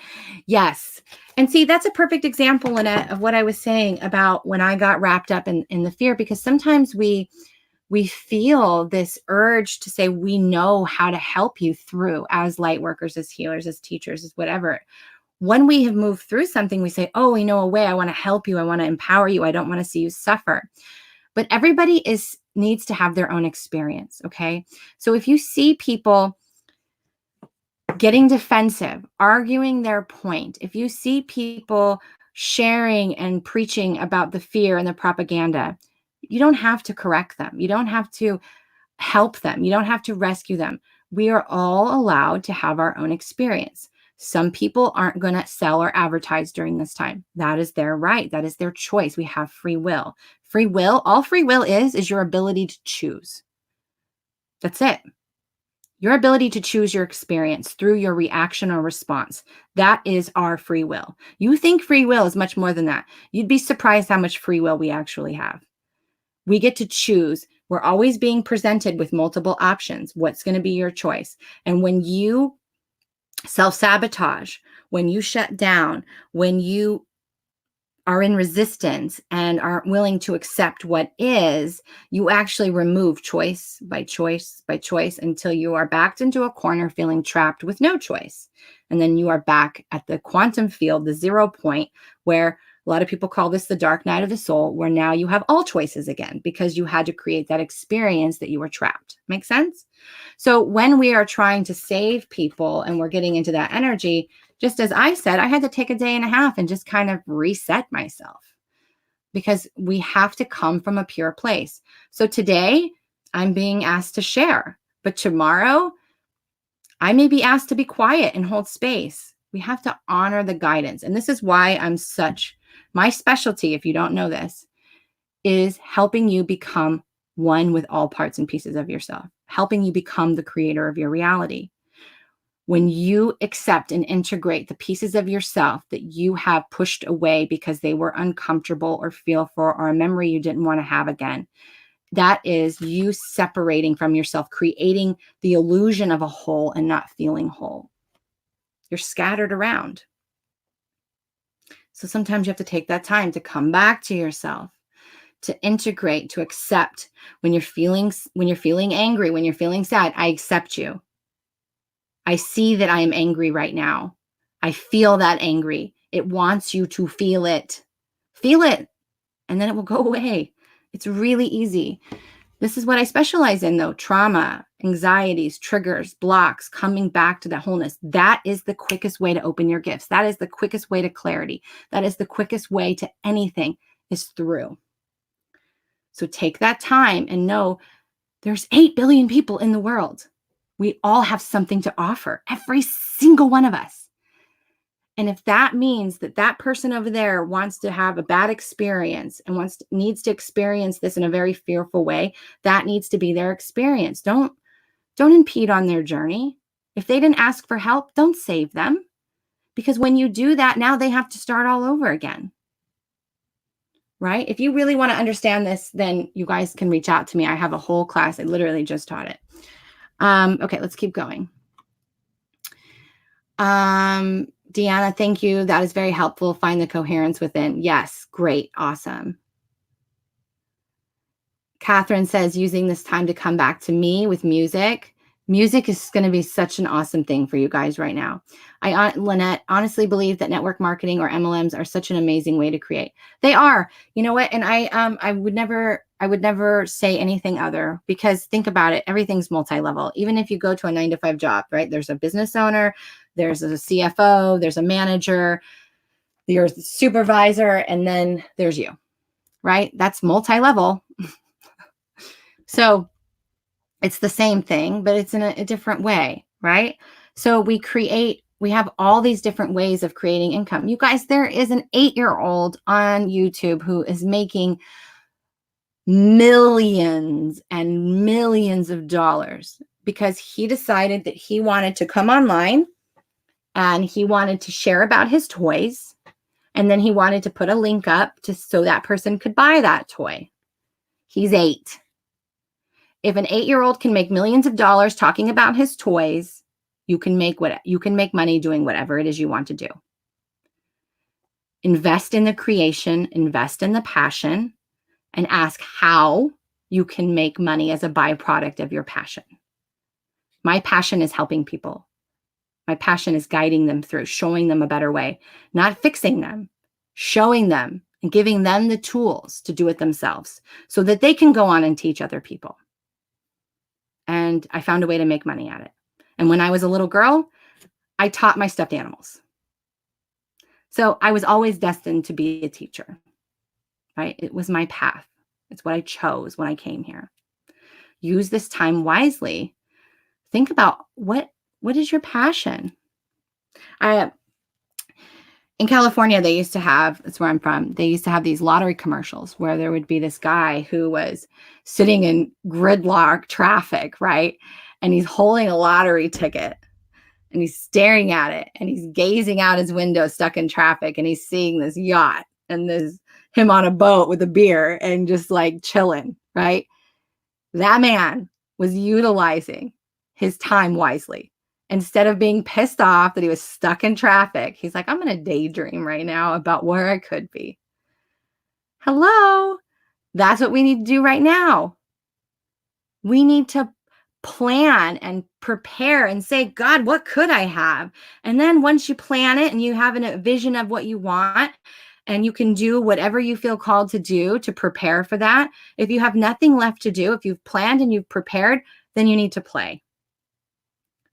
Yes. And see, that's a perfect example, Lynette, of what I was saying about when I got wrapped up in the fear, because sometimes we feel this urge to say we know how to help you through as light workers, as healers, as teachers, as whatever. When we have moved through something, we say, oh, a way, I want to help you. I want to empower you. I don't want to see you suffer. But everybody needs to have their own experience, okay? So if you see people getting defensive, arguing their point, if you see people sharing and preaching about the fear and the propaganda, you don't have to correct them. You don't have to help them. You don't have to rescue them. We are all allowed to have our own experience. Some people aren't going to sell or advertise during this time. That is their right. That is their choice. We have free will. Free will, all free will is your ability to choose. That's it. Your ability to choose your experience through your reaction or response. That is our free will. You think free will is much more than that. You'd be surprised how much free will we actually have. We get to choose. We're always being presented with multiple options. What's going to be your choice? And when you self-sabotage, when you shut down, when you are in resistance and aren't willing to accept what is, you actually remove choice by choice by choice until you are backed into a corner feeling trapped with no choice. And then you are back at the quantum field, the 0 point, where a lot of people call this the dark night of the soul, where now you have all choices again because you had to create that experience that you were trapped. Make sense? So when we are trying to save people and we're getting into that energy, just as I said, I had to take a day and a half and just kind of reset myself because we have to come from a pure place. So today I'm being asked to share, but tomorrow I may be asked to be quiet and hold space. We have to honor the guidance. And this is why my specialty, if you don't know this, is helping you become one with all parts and pieces of yourself, helping you become the creator of your reality. When you accept and integrate the pieces of yourself that you have pushed away because they were uncomfortable or fearful or a memory you didn't want to have again, that is you separating from yourself, creating the illusion of a whole and not feeling whole. You're scattered around. So sometimes you have to take that time to come back to yourself, to integrate, to accept when you're feeling angry, when you're feeling sad. I accept you. I see that I am angry right now. I feel that angry. It wants you to feel it. Feel it, and then it will go away. It's really easy. This is what I specialize in, though. Trauma, anxieties, triggers, blocks, coming back to that wholeness. That is the quickest way to open your gifts. That is the quickest way to clarity. That is the quickest way to anything, is through. So take that time and know there's 8 billion people in the world. We all have something to offer, every single one of us. And if that means that that person over there wants to have a bad experience and needs to experience this in a very fearful way, that needs to be their experience. Don't impede on their journey. If they didn't ask for help, don't save them. Because when you do that, now they have to start all over again. Right? If you really want to understand this, then you guys can reach out to me. I have a whole class. I literally just taught it. Okay, let's keep going. Deanna, thank you. That is very helpful. Find the coherence within. Yes, great. Awesome. Catherine says, using this time to come back to me with music. Music is going to be such an awesome thing for you guys right now. Lynette, honestly believe that network marketing or MLMs are such an amazing way to create. They are. You know what? And I would never say anything other, because think about it. Everything's multi-level. Even if you go to a 9-to-5 job, right? There's a business owner, there's a CFO, there's a manager, there's a supervisor, and then there's you, right? That's multi-level. So it's the same thing, but it's in a different way, right? So we create we have all these different ways of creating income. You guys, there is an 8-year-old on YouTube who is making millions and millions of dollars because he decided that he wanted to come online and he wanted to share about his toys. And then he wanted to put a link up so that person could buy that toy. He's 8. If an 8-year-old can make millions of dollars talking about his toys, you can make money doing whatever it is you want to do. Invest in the creation, invest in the passion, and ask how you can make money as a byproduct of your passion. My passion is helping people. My passion is guiding them through, showing them a better way, not fixing them, showing them and giving them the tools to do it themselves so that they can go on and teach other people. And I found a way to make money at it. And when I was a little girl, I taught my stuffed animals. So I was always destined to be a teacher, right? It was my path. It's what I chose when I came here. Use this time wisely. Think about what is your passion? In California, they used to have, that's where I'm from, they used to have these lottery commercials where there would be this guy who was sitting in gridlock traffic, right? And he's holding a lottery ticket and he's staring at it and he's gazing out his window stuck in traffic and he's seeing this yacht and this him on a boat with a beer and just like chilling, right? That man was utilizing his time wisely. Instead of being pissed off that he was stuck in traffic, he's like, I'm going to daydream right now about where I could be. Hello. That's what we need to do right now. We need to plan and prepare and say, God, what could I have? And then once you plan it and you have a vision of what you want, and you can do whatever you feel called to do to prepare for that. If you have nothing left to do, if you've planned and you've prepared, then you need to play.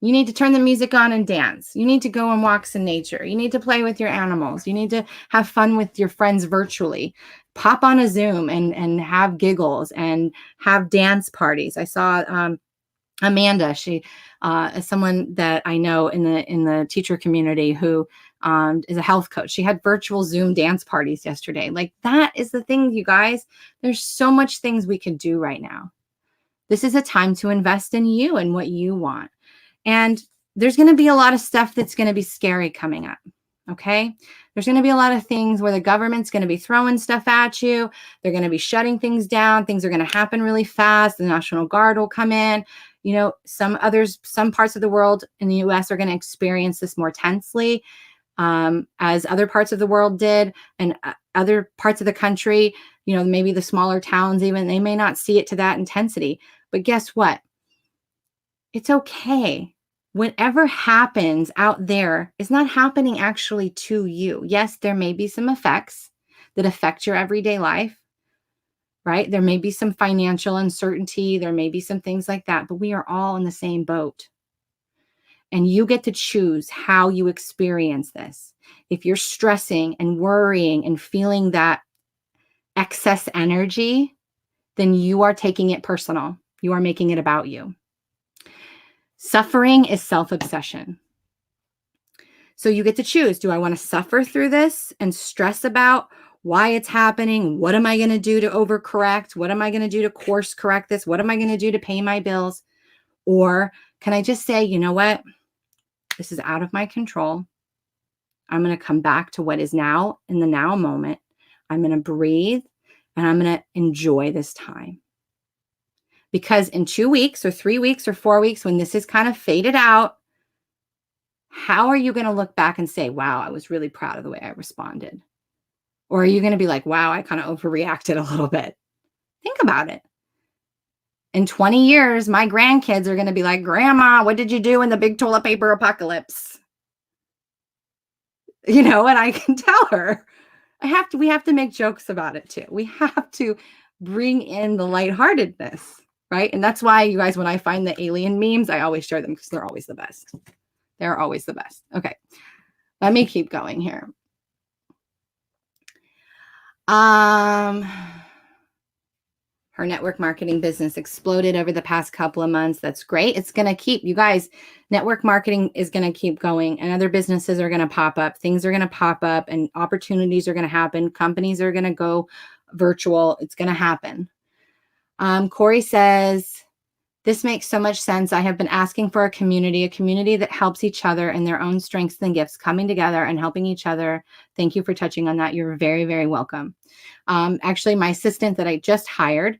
You need to turn the music on and dance. You need to go on walks in nature. You need to play with your animals. You need to have fun with your friends virtually. Pop on a Zoom and have giggles and have dance parties. I saw Amanda. She is someone that I know in the teacher community who is a health coach. She had virtual Zoom dance parties yesterday. Like, that is the thing, you guys. There's so much things we could do right now. This is a time to invest in you and what you want. And there's going to be a lot of stuff that's going to be scary coming up. Okay. There's going to be a lot of things where the government's going to be throwing stuff at you. They're going to be shutting things down. Things are going to happen really fast. The National Guard will come in. You know, some parts of the world in the US are going to experience this more tensely, as other parts of the world did, and other parts of the country, you know, maybe the smaller towns even, they may not see it to that intensity. But guess what? It's okay. Whatever happens out there is not happening actually to you. Yes, there may be some effects that affect your everyday life, right? There may be some financial uncertainty. There may be some things like that, but we are all in the same boat. And you get to choose how you experience this. If you're stressing and worrying and feeling that excess energy, then you are taking it personal. You are making it about you. Suffering is self-obsession. So you get to choose. Do I want to suffer through this and stress about why it's happening? What am I going to do to overcorrect? What am I going to do to course correct this? What am I going to do to pay my bills? Or can I just say, you know what? This is out of my control. I'm going to come back to what is now in the now moment. I'm going to breathe and I'm going to enjoy this time. Because in 2 weeks or 3 weeks or 4 weeks, when this is kind of faded out, how are you going to look back and say, wow, I was really proud of the way I responded? Or are you going to be like, wow, I kind of overreacted a little bit? Think about it. In 20 years, my grandkids are going to be like, Grandma, what did you do in the big toilet paper apocalypse? You know, and I can tell her, we have to make jokes about it too. We have to bring in the lightheartedness. Right? And that's why, you guys, when I find the alien memes, I always share them because they're always the best. They're always the best. Okay. Let me keep going here. Her network marketing business exploded over the past couple of months. That's great. It's going to keep, you guys, network marketing is going to keep going, and other businesses are going to pop up. Things are going to pop up, and opportunities are going to happen. Companies are going to go virtual. It's going to happen. Corey says, this makes so much sense. I have been asking for a community that helps each other in their own strengths and gifts, coming together and helping each other. Thank you for touching on that. You're very, very welcome. Actually, my assistant that I just hired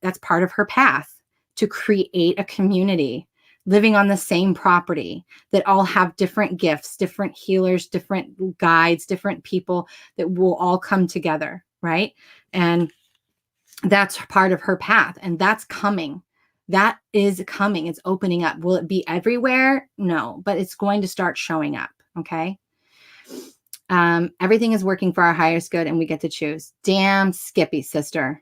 that's part of her path, to create a community living on the same property that all have different gifts, different healers, different guides, different people that will all come together, right? And that's part of her path, and that's coming. That is coming. It's opening up. Will it be everywhere? No, but it's going to start showing up. Okay. Everything is working for our highest good, and we get to choose. Damn Skippy, sister.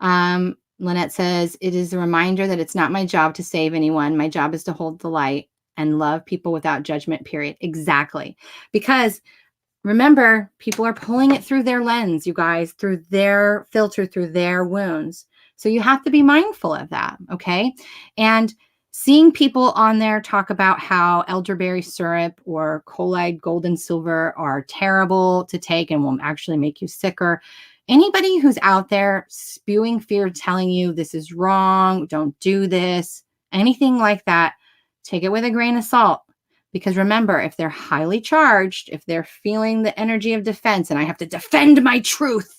Lynette says, it is a reminder that it's not my job to save anyone. My job is to hold the light and love people without judgment, period. Exactly. Because remember, people are pulling it through their lens, you guys, through their filter, through their wounds. So you have to be mindful of that, okay? And seeing people on there talk about how elderberry syrup or colloid gold and silver are terrible to take and will actually make you sicker. Anybody who's out there spewing fear, telling you this is wrong, don't do this, anything like that, take it with a grain of salt. Because remember, if they're highly charged, if they're feeling the energy of defense, and I have to defend my truth,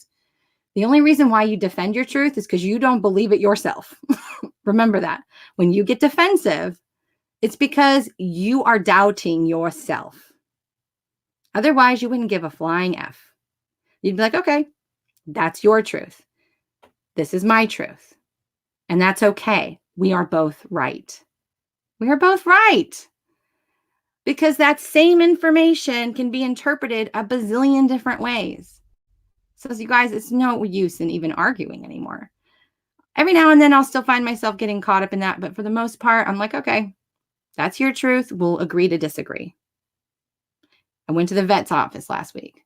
the only reason why you defend your truth is because you don't believe it yourself. Remember that. When you get defensive, it's because you are doubting yourself. Otherwise, you wouldn't give a flying F. You'd be like, okay, that's your truth. This is my truth. And that's okay. We are both right. We are both right. Because that same information can be interpreted a bazillion different ways. So you guys, it's no use in even arguing anymore. Every now and then I'll still find myself getting caught up in that. But for the most part, I'm like, okay, that's your truth. We'll agree to disagree. I went to the vet's office last week.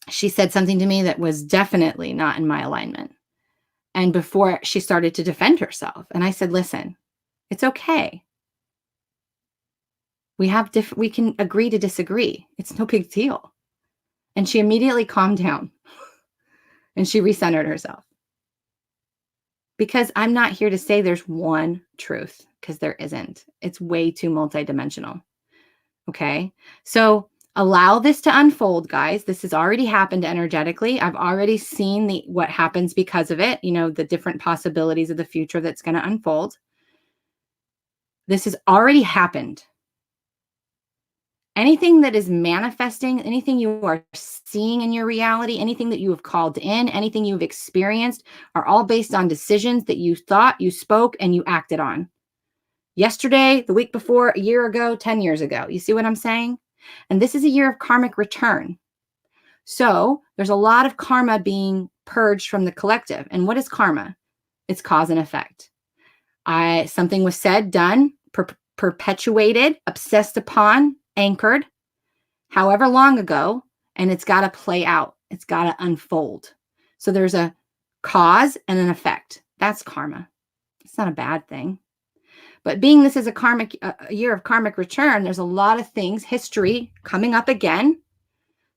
She said something to me that was definitely not in my alignment. And before she started to defend herself. And I said, listen, it's okay. We can agree to disagree. It's no big deal. And she immediately calmed down and she recentered herself. Because I'm not here to say there's one truth, because there isn't. It's way too multidimensional. Okay. So allow this to unfold, guys. This has already happened energetically. I've already seen what happens because of it, the different possibilities of the future that's going to unfold. This has already happened. Anything that is manifesting, anything you are seeing in your reality, anything that you have called in, anything you've experienced are all based on decisions that you thought, you spoke, and you acted on. Yesterday, the week before, a year ago, 10 years ago. You see what I'm saying? And this is a year of karmic return. So there's a lot of karma being purged from the collective. And what is karma? It's cause and effect. Something was said, done, perpetuated, obsessed upon, anchored, however long ago, and it's got to play out. It's got to unfold. So there's a cause and an effect. That's karma. It's not a bad thing. But being this is a year of karmic return, there's a lot of things, history coming up again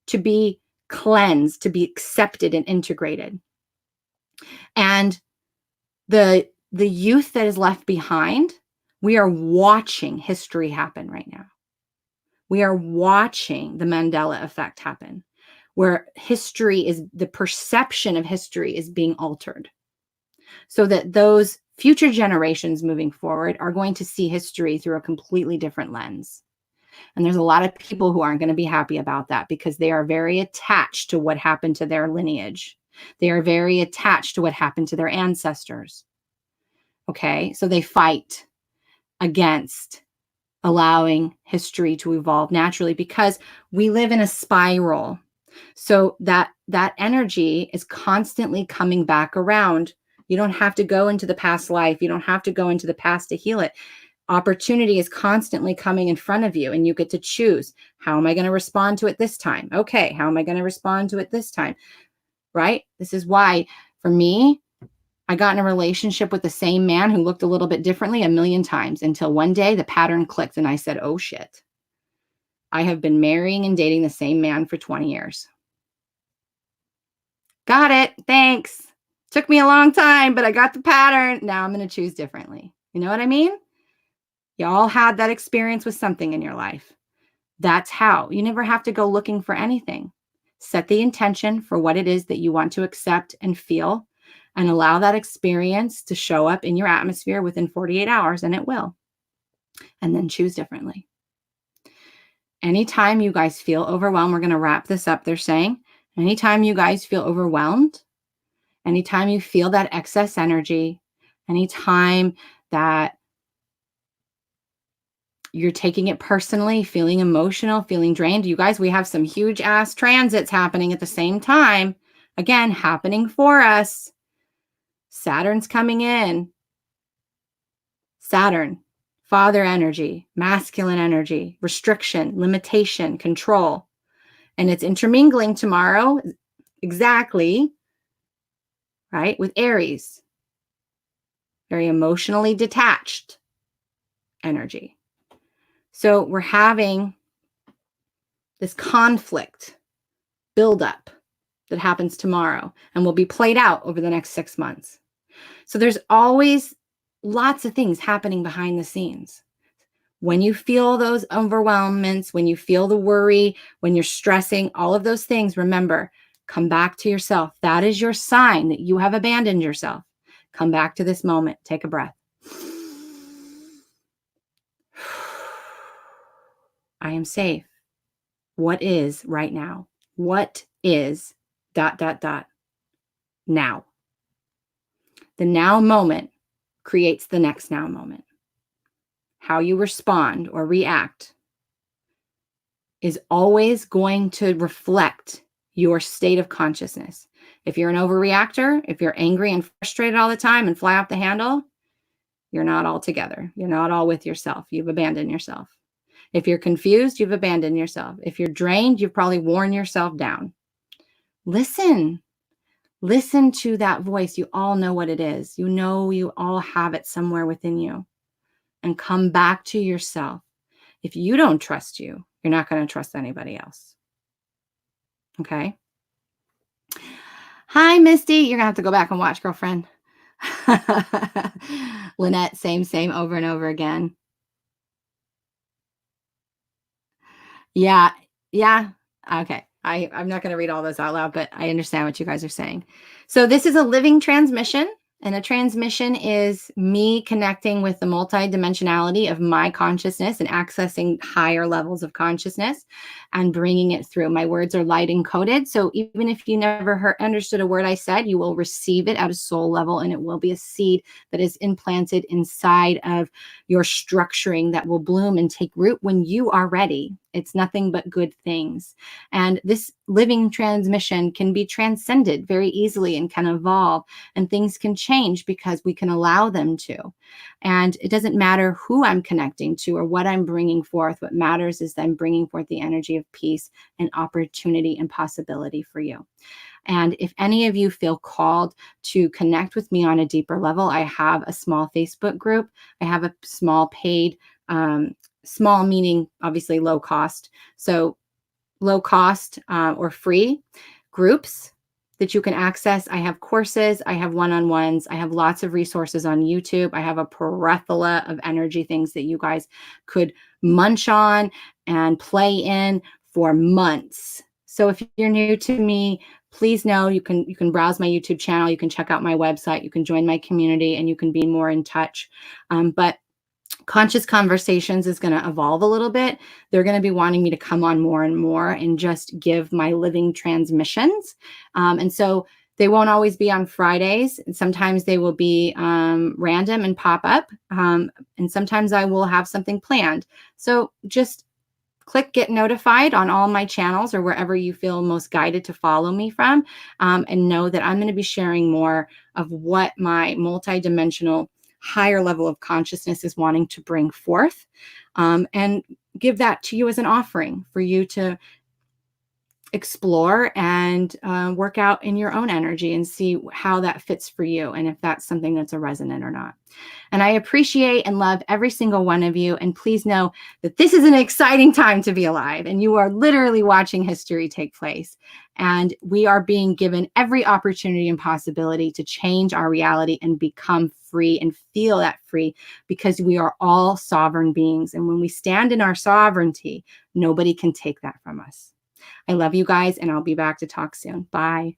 to be cleansed, to be accepted and integrated. And the youth that is left behind, we are watching history happen right now. We are watching the Mandela effect happen, where the perception of history is being altered so that those future generations moving forward are going to see history through a completely different lens. And there's a lot of people who aren't going to be happy about that because they are very attached to what happened to their lineage. They are very attached to what happened to their ancestors. Okay, so they fight against allowing history to evolve naturally because we live in a spiral. So that energy is constantly coming back around. You don't have to go into the past life. You don't have to go into the past to heal it. Opportunity is constantly coming in front of you and you get to choose. How am I going to respond to it this time? Okay, how am I going to respond to it this time? Right? This is why For me, I got in a relationship with the same man who looked a little bit differently a million times until one day the pattern clicked and I said, oh shit. I have been marrying and dating the same man for 20 years. Got it. Thanks. Took me a long time, but I got the pattern. Now I'm going to choose differently. You know what I mean? You all had that experience with something in your life. That's how. You never have to go looking for anything. Set the intention for what it is that you want to accept and feel, and allow that experience to show up in your atmosphere within 48 hours, and it will. And then choose differently. Anytime you guys feel overwhelmed, we're going to wrap this up. They're saying, anytime you guys feel overwhelmed, anytime you feel that excess energy, anytime that you're taking it personally, feeling emotional, feeling drained. You guys, we have some huge ass transits happening at the same time. Again, happening for us. Saturn's coming in. Saturn, father energy, masculine energy, restriction, limitation, control. And it's intermingling tomorrow, exactly, right, with Aries. Very emotionally detached energy. So we're having this conflict buildup that happens tomorrow and will be played out over the next 6 months. So there's always lots of things happening behind the scenes. When you feel those overwhelmments, when you feel the worry, when you're stressing, all of those things, remember, come back to yourself. That is your sign that you have abandoned yourself. Come back to this moment. Take a breath. I am safe. What is right now? What is ... now? The now moment creates the next now moment. How you respond or react is always going to reflect your state of consciousness. If you're an overreactor, if you're angry and frustrated all the time and fly off the handle, you're not all together. You're not all with yourself. You've abandoned yourself. If you're confused, you've abandoned yourself. If you're drained, you've probably worn yourself down. Listen. Listen to that voice. You all know what it is. You know you all have it somewhere within you. And come back to yourself. If you don't trust you, you're not going to trust anybody else. Okay? Hi, Misty. You're going to have to go back and watch, girlfriend. Lynette, same, over and over again. Yeah. Okay. I'm not going to read all those out loud, but I understand what you guys are saying. So this is a living transmission. And a transmission is me connecting with the multidimensionality of my consciousness and accessing higher levels of consciousness and bringing it through. My words are light encoded. So even if you never understood a word I said, you will receive it at a soul level, and it will be a seed that is implanted inside of your structuring that will bloom and take root when you are ready. It's nothing but good things. And this living transmission can be transcended very easily and can evolve, and things can change because we can allow them to. And it doesn't matter who I'm connecting to or what I'm bringing forth. What matters is that I'm bringing forth the energy of peace and opportunity and possibility for you. And if any of you feel called to connect with me on a deeper level, I have a small Facebook group. I have a small paid, small meaning obviously low cost. So low cost or free groups that you can access. I have courses, I have one-on-ones, I have lots of resources on YouTube. I have a plethora of energy things that you guys could munch on and play in for months. So if you're new to me, please know you can browse my YouTube channel, you can check out my website, you can join my community, and you can be more in touch. But Conscious Conversations is going to evolve a little bit. They're going to be wanting me to come on more and more and just give my living transmissions. And so they won't always be on Fridays. Sometimes they will be random and pop up. And sometimes I will have something planned. So just click get notified on all my channels or wherever you feel most guided to follow me from, and know that I'm going to be sharing more of what my multidimensional higher level of consciousness is wanting to bring forth, and give that to you as an offering for you to explore and work out in your own energy and see how that fits for you and if that's something that's a resonant or not. And I appreciate and love every single one of you. And please know that this is an exciting time to be alive, and you are literally watching history take place. And we are being given every opportunity and possibility to change our reality and become free and feel that free, because we are all sovereign beings. And when we stand in our sovereignty, nobody can take that from us. I love you guys, and I'll be back to talk soon. Bye.